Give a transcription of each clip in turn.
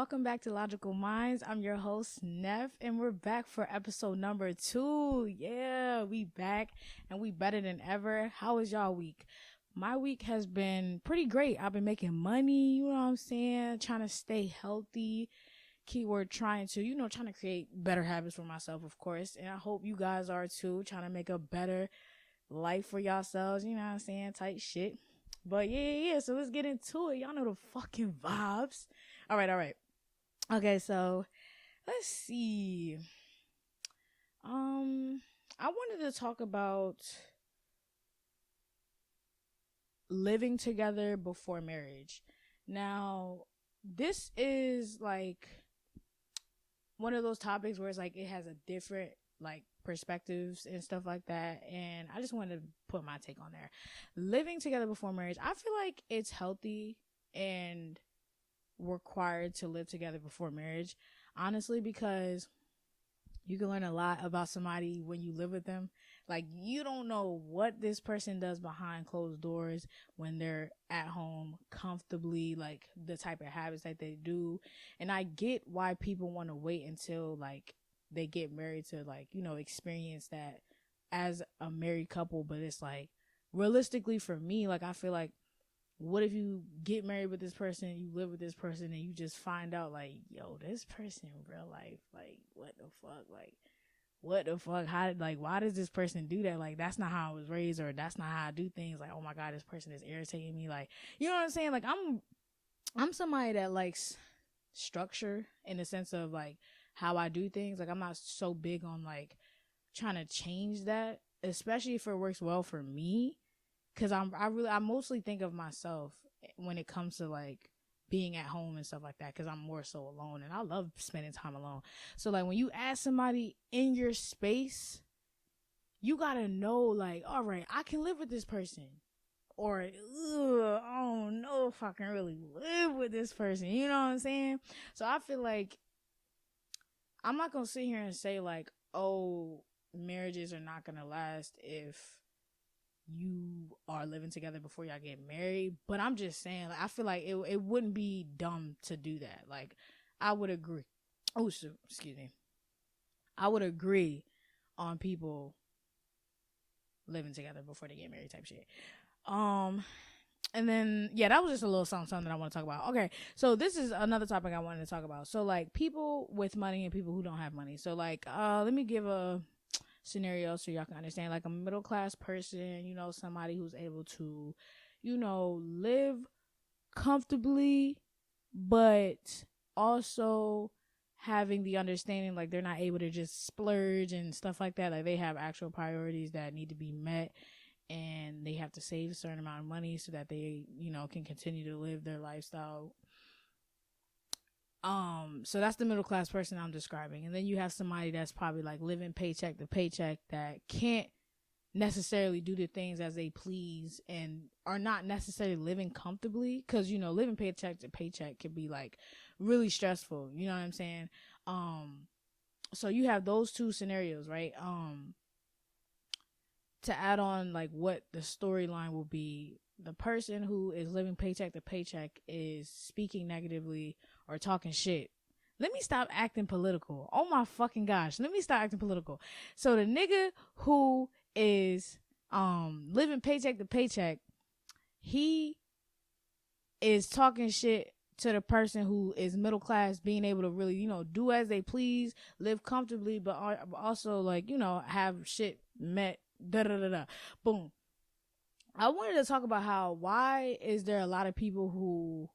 welcome back to Logical Minds. I'm your host, Neph, and we're back for episode number 2. Yeah, we back, and we better than ever. How was y'all week? My week has been pretty great. I've been making money, you know what I'm saying? Trying to stay healthy. Keyword trying to create better habits for myself, of course. And I hope you guys are too, trying to make a better life for yourselves, you know what I'm saying? Tight shit. But yeah. So let's get into it. Y'all know the fucking vibes. All right. Okay, so let's see. I wanted to talk about living together before marriage. Now, this is like one of those topics where it's like it has a different like perspectives and stuff like that, and I just wanted to put my take on there. Living together before marriage, I feel like it's healthy and required to live together before marriage, honestly, because you can learn a lot about somebody when you live with them. Like, you don't know what this person does behind closed doors when they're at home comfortably, like the type of habits that they do. And I get why people want to wait until like they get married to like, experience that as a married couple. But it's like, realistically for me, like, I feel like, what if you get married with this person, you live with this person, and you just find out like, yo, this person in real life, like, what the fuck, how, like, why does this person do that? Like, that's not how I was raised, or that's not how I do things. Like, oh my God, this person is irritating me. Like, you know what I'm saying? Like, I'm somebody that likes structure in the sense of like how I do things. Like, I'm not so big on like trying to change that, especially if it works well for me. Cause I mostly think of myself when it comes to like being at home and stuff like that. Cause I'm more so alone, and I love spending time alone. So like when you ask somebody in your space, you gotta know like, all right, I can live with this person, or I don't know if I can really live with this person. You know what I'm saying? So I feel like I'm not gonna sit here and say like, oh, marriages are not gonna last if you are living together before y'all get married. But I'm just saying, like, I feel like it wouldn't be dumb to do that. Like, I would agree. Oh, shoot, excuse me. I would agree on people living together before they get married type shit. And then, yeah, that was just a little something that I want to talk about. Okay, so this is another topic I wanted to talk about. So, like, people with money and people who don't have money. So, like, let me give a scenario so y'all can understand. Like, a middle class person, somebody who's able to, live comfortably, but also having the understanding like they're not able to just splurge and stuff like that. Like, they have actual priorities that need to be met, and they have to save a certain amount of money so that they, can continue to live their lifestyle. So that's the middle class person I'm describing. And then you have somebody that's probably like living paycheck to paycheck that can't necessarily do the things as they please and are not necessarily living comfortably. Cause living paycheck to paycheck can be like really stressful. You know what I'm saying? So you have those two scenarios, right? To add on like what the storyline will be, the person who is living paycheck to paycheck is speaking negatively or talking shit. Let me stop acting political. Oh my fucking gosh. Let me stop acting political. So the nigga who is living paycheck to paycheck, he is talking shit to the person who is middle class, being able to really, do as they please, live comfortably, but also like, have shit met. Boom. I wanted to talk about why is there a lot of people who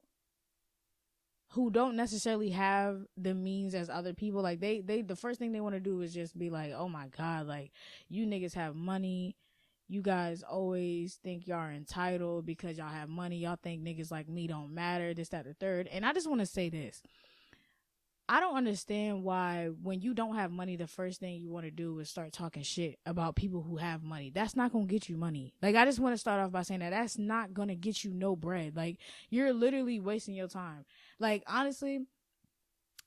don't necessarily have the means as other people. Like, they the first thing they want to do is just be like, oh my God, like, you niggas have money. You guys always think y'all are entitled because y'all have money. Y'all think niggas like me don't matter, this, that, the third. And I just want to say this. I don't understand why when you don't have money, the first thing you want to do is start talking shit about people who have money. That's not going to get you money. Like, I just want to start off by saying that's not going to get you no bread. Like, you're literally wasting your time. Like, honestly,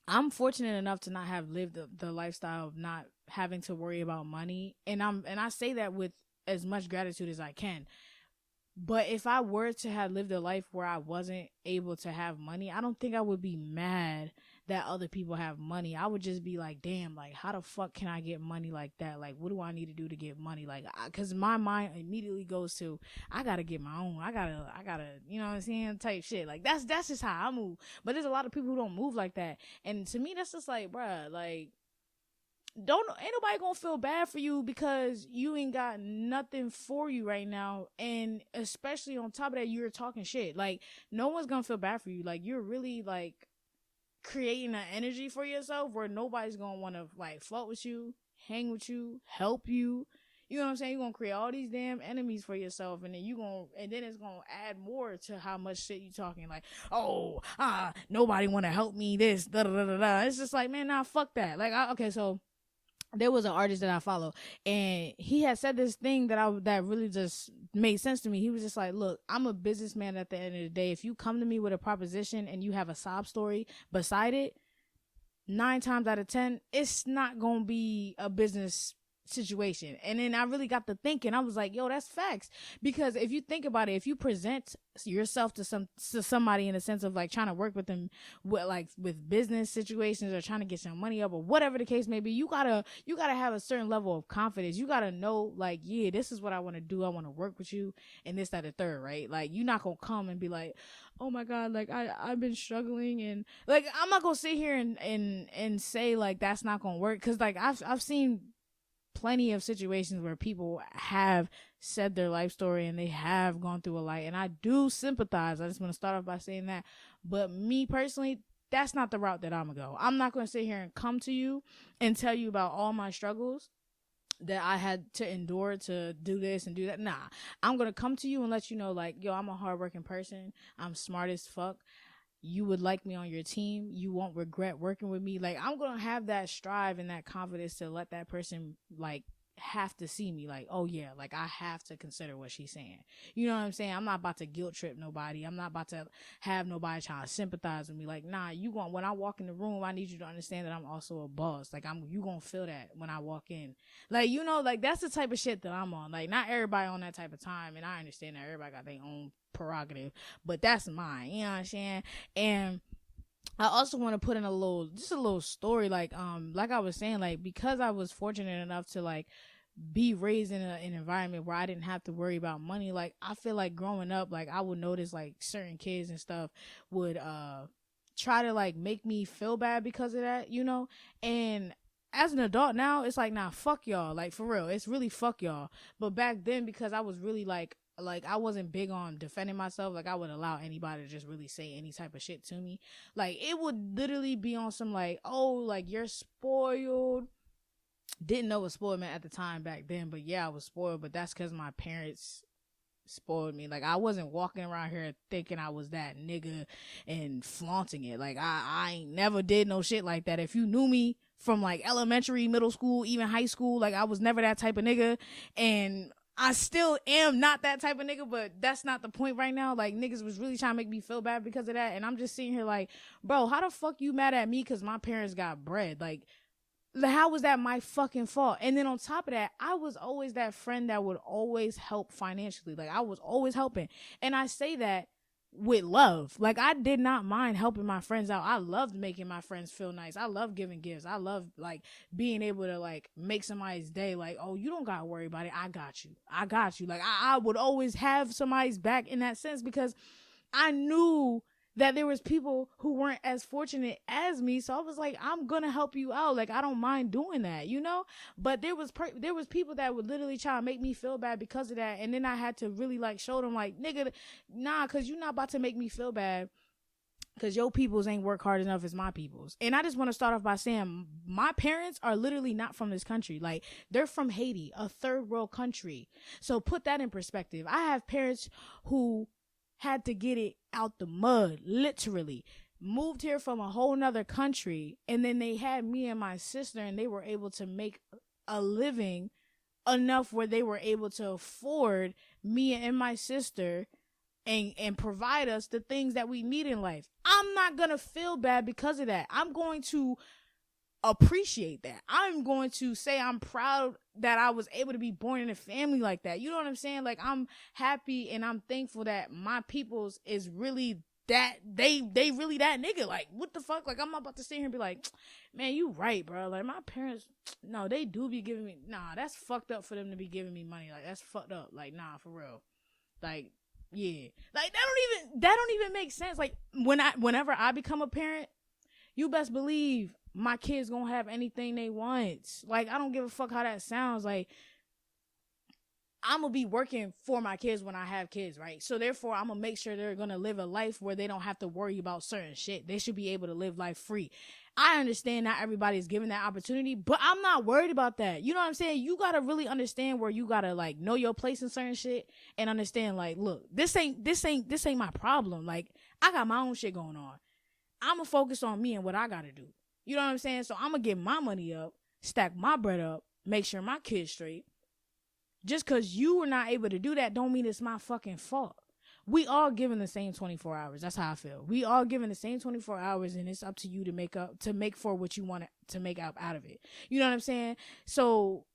I'm fortunate enough to not have lived the lifestyle of not having to worry about money. And I say that with as much gratitude as I can. But if I were to have lived a life where I wasn't able to have money, I don't think I would be mad that other people have money, I would just be like, damn, like, how the fuck can I get money like that? Like, what do I need to do to get money? Like, because my mind immediately goes to, I gotta get my own. I gotta, you know what I'm saying? Type shit. Like, that's just how I move. But there's a lot of people who don't move like that. And to me, that's just like, bruh, like, ain't nobody gonna feel bad for you because you ain't got nothing for you right now. And especially on top of that, you're talking shit. Like, no one's gonna feel bad for you. Like, you're really like creating an energy for yourself where nobody's gonna want to like fuck with you, hang with you, help you. You know what I'm saying? You're gonna create all these damn enemies for yourself, and then it's gonna add more to how much shit you talking. Like, nobody wanna help me, this, da da da da da. It's just like, man, nah, fuck that. Like, okay, so there was an artist that I follow, and he had said this thing that really just made sense to me. He was just like, look, I'm a businessman at the end of the day. If you come to me with a proposition and you have a sob story beside it, 9 times out of 10, it's not going to be a business situation. And then I really got to thinking. I was like, yo, that's facts. Because if you think about it, if you present yourself to somebody in the sense of like trying to work with them with business situations or trying to get some money up or whatever the case may be, you gotta have a certain level of confidence. You gotta know, like, yeah, this is what I want to do. I want to work with you and this, that, and third, right? Like, you're not gonna come and be like, oh my God, like I've been struggling, and like I'm not gonna sit here and say like that's not gonna work, because like I've seen plenty of situations where people have said their life story and they have gone through a lot, and I do sympathize. I just want to start off by saying that. But me personally, that's not the route that I'm gonna go. I'm not gonna sit here and come to you and tell you about all my struggles that I had to endure to do this and do that. Nah, I'm gonna come to you and let you know, like, yo, I'm a hardworking person. I'm smart as fuck. You would like me on your team. You won't regret working with me. Like, I'm going to have that strive and that confidence to let that person, like, have to see me like, oh yeah, like I have to consider what she's saying. You know what I'm saying? I'm not about to guilt trip nobody. I'm not about to have nobody trying to sympathize with me. Like, nah, when I walk in the room, I need you to understand that I'm also a boss. Like, you gonna feel that when I walk in. Like, you know, like that's the type of shit that I'm on. Like, not everybody on that type of time, and I understand that everybody got their own prerogative, but that's mine. You know what I'm saying? And I also want to put in a little story, like I was saying, like, because I was fortunate enough to like be raised in an environment where I didn't have to worry about money. Like, I feel like growing up, like I would notice like certain kids and stuff would try to like make me feel bad because of that, you know. And as an adult now, it's like, nah, fuck y'all. Like, for real, it's really fuck y'all. But back then, because I was really like I wasn't big on defending myself. Like, I would allow anybody to just really say any type of shit to me. Like, it would literally be on some like, oh, like, you're spoiled. Didn't know what spoiled meant at the time back then, but yeah, I was spoiled. But that's because my parents spoiled me. Like, I wasn't walking around here thinking I was that nigga and flaunting it. Like, I ain't never did no shit like that. If you knew me from like elementary, middle school, even high school, like, I was never that type of nigga. And I still am not that type of nigga, but that's not the point right now. Like, niggas was really trying to make me feel bad because of that. And I'm just sitting here like, bro, how the fuck you mad at me because my parents got bread? Like, how was that my fucking fault? And then on top of that, I was always that friend that would always help financially. Like, I was always helping. And I say that with love. Like, I did not mind helping my friends out. I loved making my friends feel nice. I love giving gifts. I love like being able to like make somebody's day. Like, oh, you don't gotta worry about it. I got you. Like, I would always have somebody's back in that sense, because I knew that there was people who weren't as fortunate as me. So I was like, I'm gonna help you out. Like, I don't mind doing that, you know. But there was people that would literally try to make me feel bad because of that. And then I had to really like show them like, nigga, nah, cause you're not about to make me feel bad because your peoples ain't work hard enough as my peoples. And I just want to start off by saying my parents are literally not from this country. Like, they're from Haiti, a third world country. So put that in perspective. I have parents who had to get it out the mud, literally moved here from a whole nother country, and then they had me and my sister, and they were able to make a living enough where they were able to afford me and my sister and provide us the things that we need in life. I'm not gonna feel bad because of that. I'm going to appreciate that. I'm going to say I'm proud that I was able to be born in a family like that. You know what I'm saying? Like, I'm happy and I'm thankful that my peoples is really that they really that nigga. Like, what the fuck? Like, I'm about to sit here and be like, man, you right, bro. Like, my parents, no, they do be giving me, nah, that's fucked up for them to be giving me money. Like, that's fucked up. Like, nah, for real. Like, yeah. Like, that don't even make sense. Like, whenever I become a parent, you best believe my kids gonna have anything they want. Like, I don't give a fuck how that sounds. Like, I'm gonna be working for my kids when I have kids, right? So therefore, I'm gonna make sure they're gonna live a life where they don't have to worry about certain shit. They should be able to live life free. I understand not everybody's given that opportunity, but I'm not worried about that. You know what I'm saying? You gotta really understand where you gotta like know your place in certain shit and understand like, look, this ain't my problem. Like, I got my own shit going on. I'm gonna focus on me and what I gotta do. You know what I'm saying? So I'm gonna get my money up, stack my bread up, make sure my kids straight. Just because you were not able to do that don't mean it's my fucking fault. We all given the same 24 hours. That's how I feel. We all given the same 24 hours, and it's up to you to make for what you want to make out of it. You know what I'm saying? So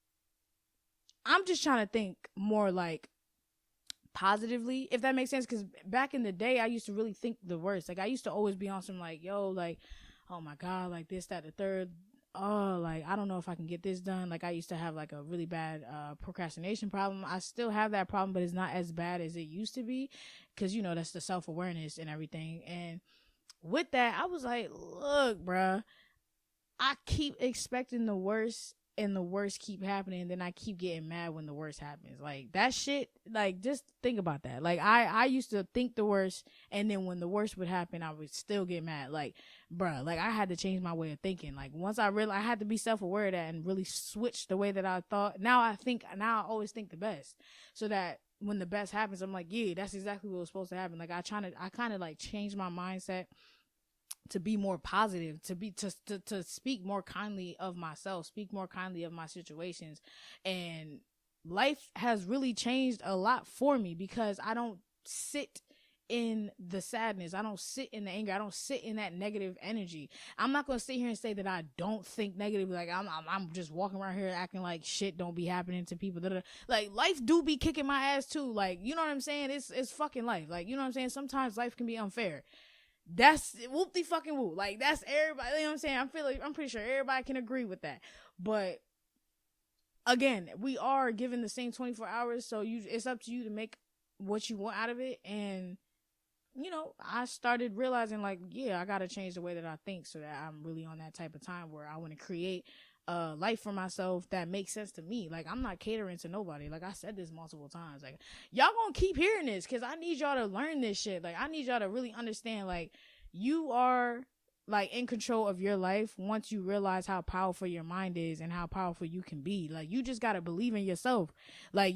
I'm just trying to think more like positively, if that makes sense. Because back in the day, I used to really think the worst. Like, I used to always be on some like, yo, like, oh my God, like this, that, the third. Oh, like, I don't know if I can get this done. Like, I used to have like a really bad procrastination problem. I still have that problem, but it's not as bad as it used to be, because, you know, that's the self-awareness and everything. And with that, I was like, look, bruh, I keep expecting the worst, and the worst keep happening, and then I keep getting mad when the worst happens. Like, that shit, like, just think about that. Like, I used to think the worst, and then when the worst would happen, I would still get mad. Like, bruh, like, I had to change my way of thinking. Like, once I realized, I had to be self-aware of that and really switch the way that I thought. Now I always think the best, so that when the best happens, I'm like, yeah, that's exactly what was supposed to happen. Like, I kind of like change my mindset to be more positive, to speak more kindly of myself, speak more kindly of my situations. And life has really changed a lot for me, because I don't sit in the sadness, I don't sit in the anger, I don't sit in that negative energy. I'm not gonna sit here and say that I don't think negatively. Like, I'm just walking around here acting like shit don't be happening to people. Like, life do be kicking my ass too. Like, you know what I'm saying? It's fucking life. Like, you know what I'm saying? Sometimes life can be unfair. That's whoop-de fucking woo. Like, that's everybody, you know what I'm saying? I'm pretty sure everybody can agree with that. But again, we are given the same 24 hours, so it's up to you to make what you want out of it. And, you know, I started realizing, like, yeah, I gotta change the way that I think, so that I'm really on that type of time where I want to create a life for myself that makes sense to me. Like, I'm not catering to nobody. Like, I said this multiple times. Like, y'all gonna keep hearing this, because I need y'all to learn this shit. Like, I need y'all to really understand, like, you are, like, in control of your life once you realize how powerful your mind is and how powerful you can be. Like, you just gotta believe in yourself. Like,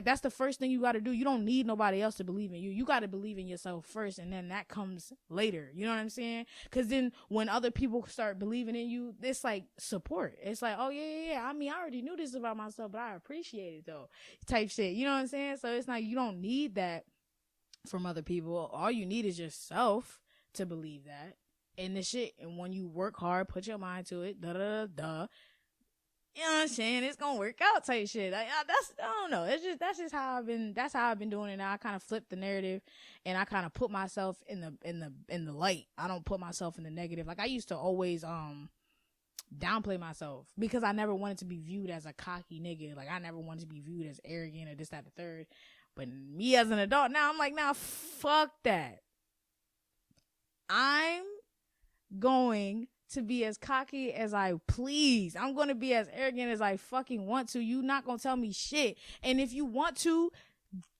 that's the first thing you gotta do. You don't need nobody else to believe in you. You gotta believe in yourself first, and then that comes later. You know what I'm saying? Because then when other people start believing in you, it's like support. It's like, oh yeah. I mean, I already knew this about myself, but I appreciate it though, type shit. You know what I'm saying? So it's like, you don't need that from other people. All you need is yourself to believe that. And the shit, and when you work hard, put your mind to it, you know what I'm saying, it's gonna work out type shit. Like, I don't know, that's how I've been doing it now. I kind of flipped the narrative, and I kind of put myself in the light. I don't put myself in the negative. Like, I used to always downplay myself, because I never wanted to be viewed as a cocky nigga. Like, I never wanted to be viewed as arrogant or this, that, the third. But me as an adult now, I'm like, nah, fuck that. I'm going to be as cocky as I please. I'm going to be as arrogant as I fucking want to. You not going to tell me shit. And if you want to,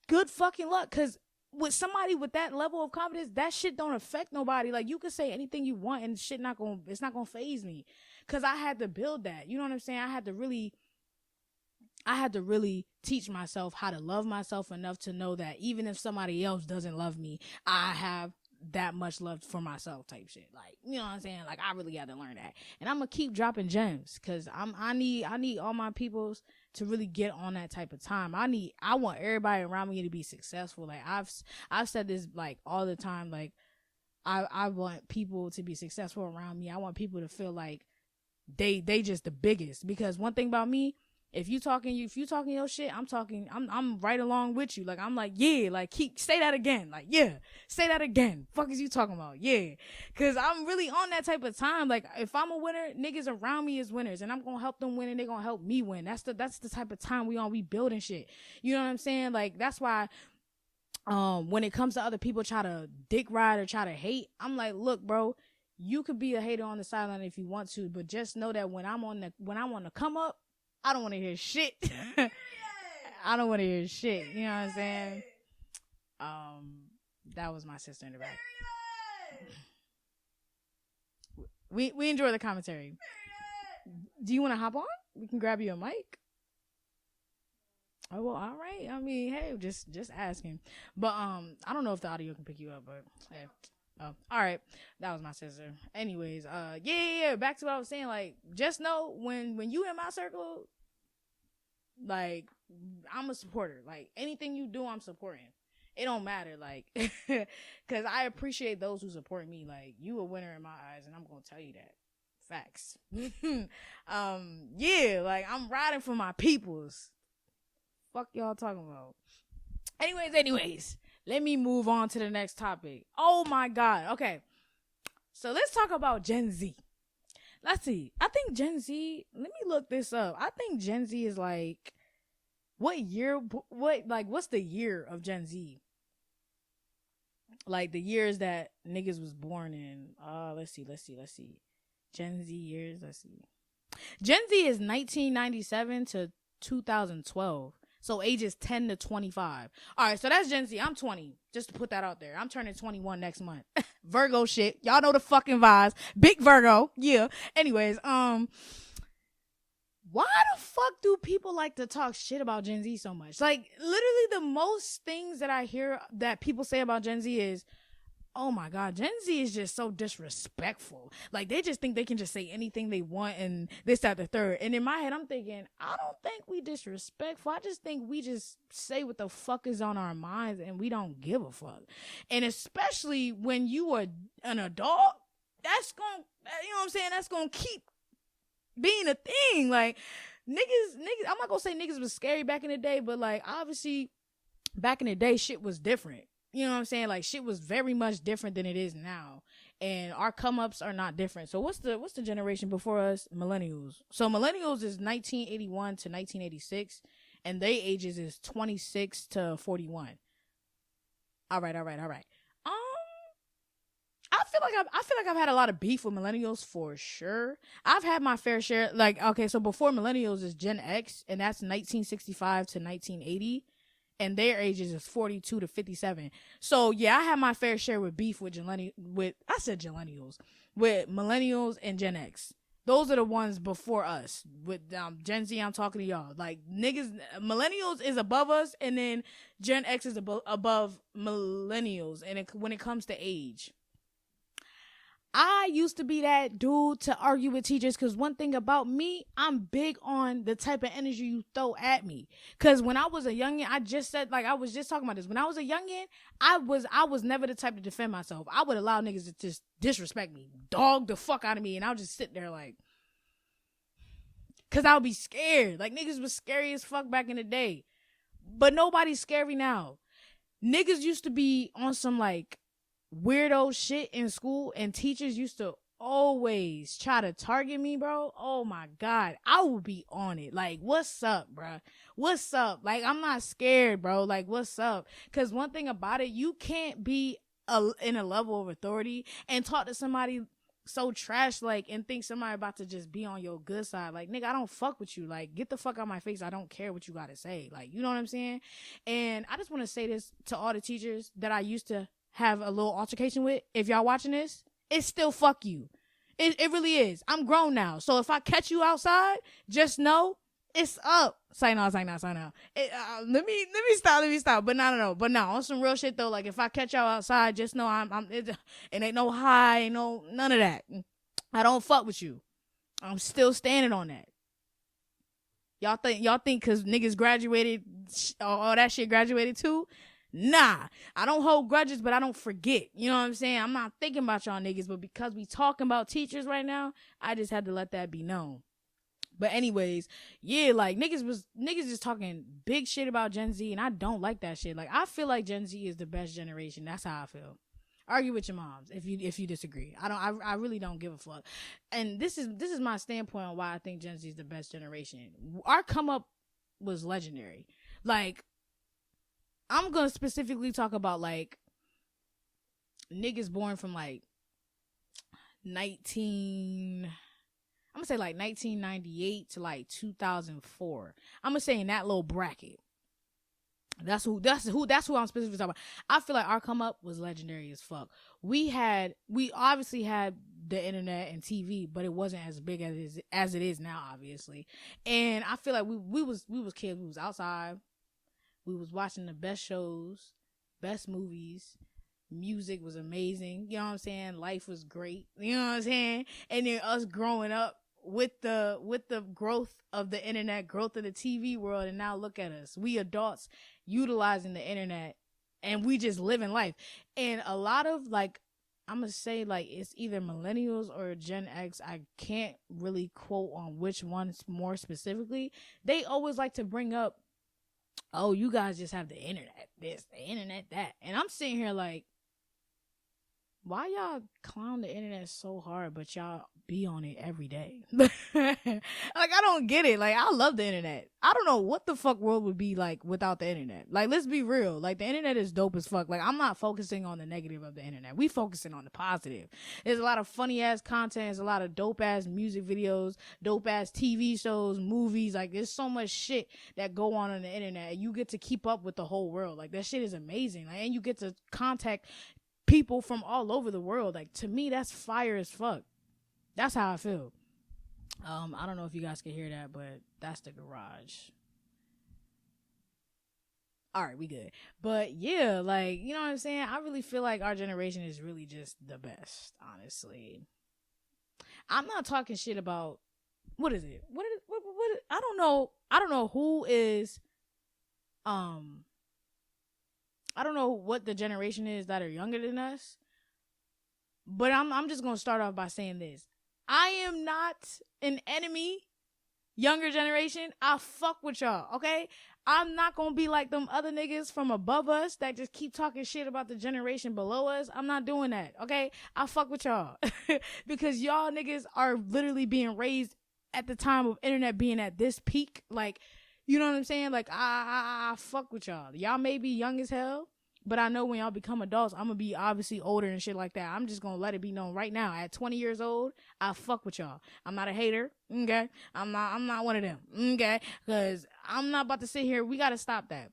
good fucking luck. Because with somebody with that level of confidence, that shit don't affect nobody. Like, you can say anything you want, and shit it's not going to faze me. Because I had to build that. You know what I'm saying? I had to really teach myself how to love myself enough to know that even if somebody else doesn't love me, I have that much love for myself type shit. Like, you know what I'm saying? Like, I really had to learn that. And I'm gonna keep dropping gems, because I need all my peoples to really get on that type of time. I want everybody around me to be successful. Like, I've said this, like, all the time. Like, I want people to be successful around me. I want people to feel like they just the biggest. Because one thing about me, If you talking your shit, I'm right along with you. Like, I'm like, yeah, like, say that again. Like, yeah, say that again. Fuck is you talking about? Yeah. Cause I'm really on that type of time. Like, if I'm a winner, niggas around me is winners, and I'm gonna help them win, and they gonna help me win. That's the type of time we building shit. You know what I'm saying? Like, that's why, when it comes to other people try to dick ride or try to hate, I'm like, look, bro, you could be a hater on the sideline if you want to, but just know that when I want to come up, I don't want to hear shit. I don't want to hear shit. You know what I'm saying? That was my sister in the back. We enjoy the commentary. Do you want to hop on? We can grab you a mic. Oh, well, all right. I mean, hey, just asking. But I don't know if the audio can pick you up, but hey. Oh, all right. That was my sister. Anyways, yeah. Back to what I was saying. Like, just know when you in my circle, like, I'm a supporter. Like, anything you do, I'm supporting. It don't matter, like, because I appreciate those who support me. Like, you a winner in my eyes, and I'm gonna tell you that. Facts. Yeah, like, I'm riding for my peoples. Fuck y'all talking about. Anyways. Let me move on to the next topic. Oh my God. Okay. So let's talk about Gen Z. Let's see. I think Gen Z, let me look this up. I think Gen Z is like, what's the year of Gen Z? Like the years that niggas was born in. Let's see. Gen Z years, let's see. Gen Z is 1997 to 2012. So ages 10 to 25. All right, so that's Gen Z. I'm 20. Just to put that out there. I'm turning 21 next month. Virgo shit. Y'all know the fucking vibes. Big Virgo. Yeah. Anyways, why the fuck do people like to talk shit about Gen Z so much? Like, literally the most things that I hear that people say about Gen Z is, oh my God, Gen Z is just so disrespectful. Like, they just think they can just say anything they want and this, that, the third. And in my head, I'm thinking, I don't think we disrespectful. I just think we just say what the fuck is on our minds and we don't give a fuck. And especially when you are an adult, that's going, you know what I'm saying? That's going to keep being a thing. Like, niggas, I'm not going to say niggas was scary back in the day, but like, obviously back in the day, shit was different. You know what I'm saying? Like, shit was very much different than it is now. And our come-ups are not different. So what's the generation before us? Millennials. So millennials is 1981 to 1986. And their ages is 26 to 41. All right. I feel like I've had a lot of beef with millennials for sure. I've had my fair share. Like, okay, so before millennials is Gen X. And that's 1965 to 1980. And their ages is 42 to 57. So yeah, I had my fair share with beef with millennials and Gen X. Those are the ones before us. With Gen Z, I'm talking to y'all. Like, niggas, millennials is above us, and then Gen X is above millennials. And when it comes to age, I used to be that dude to argue with teachers, because one thing about me, I'm big on the type of energy you throw at me. Because when I was a youngin', I was just talking about this. When I was a youngin', I was never the type to defend myself. I would allow niggas to just disrespect me, dog the fuck out of me, and I would just sit there like, because I would be scared. Like, niggas was scary as fuck back in the day. But nobody's scary now. Niggas used to be on some, like, weirdo shit in school, and teachers used to always try to target me, bro. Oh my God, I would be on it. Like, what's up, bro? What's up? Like, I'm not scared, bro. Like, what's up? Because one thing about it, you can't be in a level of authority and talk to somebody so trash, like, and think somebody about to just be on your good side. Like, nigga, I don't fuck with you. Like, get the fuck out of my face. I don't care what you gotta say. Like, you know what I'm saying? And I just want to say this to all the teachers that I used to have a little altercation with. If y'all watching this, it's still fuck you. It really is. I'm grown now. So if I catch you outside, just know it's up. Sign out. Let me stop. But no. But no, on some real shit though, like, if I catch y'all outside, just know it ain't no high, ain't no, none of that. I don't fuck with you. I'm still standing on that. Y'all think cause niggas graduated, all that shit graduated too? Nah, I don't hold grudges, but I don't forget. You know what I'm saying? I'm not thinking about y'all niggas, but because we talking about teachers right now, I just had to let that be known. But anyways, yeah, like niggas just talking big shit about Gen Z, and I don't like that shit. Like, I feel like Gen Z is the best generation. That's how I feel. Argue with your moms if you disagree. I really don't give a fuck. And this is my standpoint on why I think Gen Z is the best generation. Our come up was legendary. Like, I'm gonna specifically talk about like niggas born from like 1998 to like 2004. I'm gonna say in that little bracket. That's who I'm specifically talking about. I feel like our come up was legendary as fuck. We obviously had the internet and TV, but it wasn't as big as it is now, obviously. And I feel like we was kids. We was outside. We was watching the best shows, best movies. Music was amazing. You know what I'm saying? Life was great. You know what I'm saying? And then us growing up with the growth of the internet, growth of the TV world, and now look at us. We adults utilizing the internet, and we just living life. And a lot of, like, I'm gonna say, like, it's either millennials or Gen X. I can't really quote on which ones more specifically. They always like to bring up, oh, you guys just have the internet this, the internet that. And I'm sitting here like, why y'all clown the internet so hard, but y'all be on it every day? Like, I don't get it. Like, I love the internet. I don't know what the fuck world would be like without the internet. Like, let's be real. Like, the internet is dope as fuck. Like, I'm not focusing on the negative of the internet. We focusing on the positive. There's a lot of funny ass content. There's a lot of dope ass music videos, dope ass TV shows, movies. Like, there's so much shit that go on the internet. You get to keep up with the whole world. Like, that shit is amazing. Like, and you get to contact people from all over the world. Like, to me, that's fire as fuck. That's how I feel. I don't know if you guys can hear that, but that's the garage. All right, we good. But yeah, like, you know what I'm saying? I really feel like our generation is really just the best, honestly. I'm not talking shit about, what is it? What I don't know. I don't know who is, I don't know what the generation is that are younger than us, but I'm just going to start off by saying this. I am not an enemy, younger generation. I fuck with y'all, okay? I'm not going to be like them other niggas from above us that just keep talking shit about the generation below us. I'm not doing that, okay? I fuck with y'all because y'all niggas are literally being raised at the time of internet being at this peak. Like, you know what I'm saying? Like, I fuck with y'all. Y'all may be young as hell, but I know when y'all become adults, I'm going to be obviously older and shit like that. I'm just going to let it be known right now. At 20 years old, I fuck with y'all. I'm not a hater, okay? I'm not one of them, okay? Because I'm not about to sit here. We got to stop that.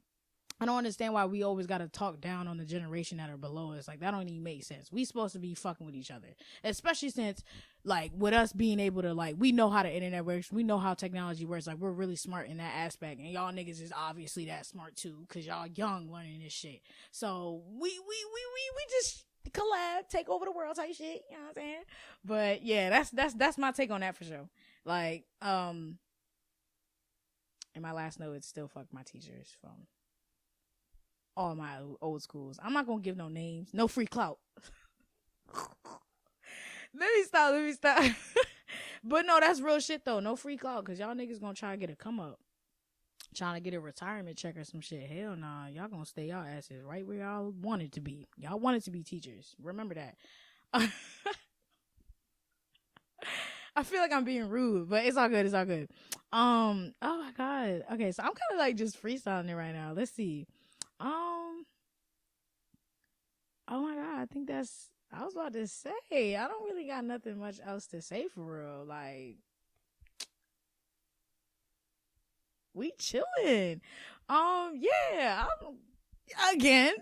I don't understand why we always got to talk down on the generation that are below us. Like, that don't even make sense. We supposed to be fucking with each other. Especially since, like, with us being able to, like, we know how the internet works. We know how technology works. Like, we're really smart in that aspect. And y'all niggas is obviously that smart, too. Because y'all young learning this shit. So, we just collab, take over the world type shit. You know what I'm saying? But, yeah, that's my take on that for sure. Like, in my last note, it's still fuck my teachers from all my old schools. I'm not gonna give no names. No free clout. Let me stop. But no, that's real shit though. No free clout, because y'all niggas gonna try to get a come up. Trying to get a retirement check or some shit. Hell nah. Y'all gonna stay y'all asses right where y'all wanted to be. Y'all wanted to be teachers. Remember that. I feel like I'm being rude, but it's all good. Oh my God. Okay, so I'm kind of like just freestyling it right now. Let's see. Oh my God, I think I was about to say, I don't really got nothing much else to say for real. Like, we chilling. Yeah, again,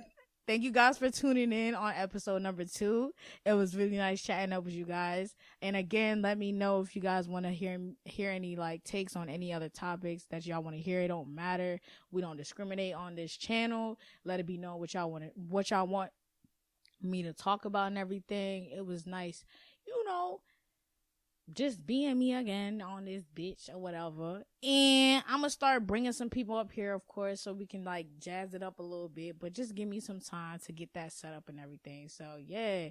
thank you guys for tuning in on episode number 2. It was really nice chatting up with you guys. And again, let me know if you guys want to hear any like takes on any other topics that y'all want to hear. It don't matter. We don't discriminate on this channel. Let it be known what y'all want me to talk about and everything. It was nice, you know, just being me again on this bitch or whatever. And I'm gonna start bringing some people up here, of course, so we can like jazz it up a little bit, but just give me some time to get that set up and everything. So yeah,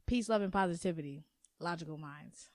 peace, love, and positivity. Logical Minds.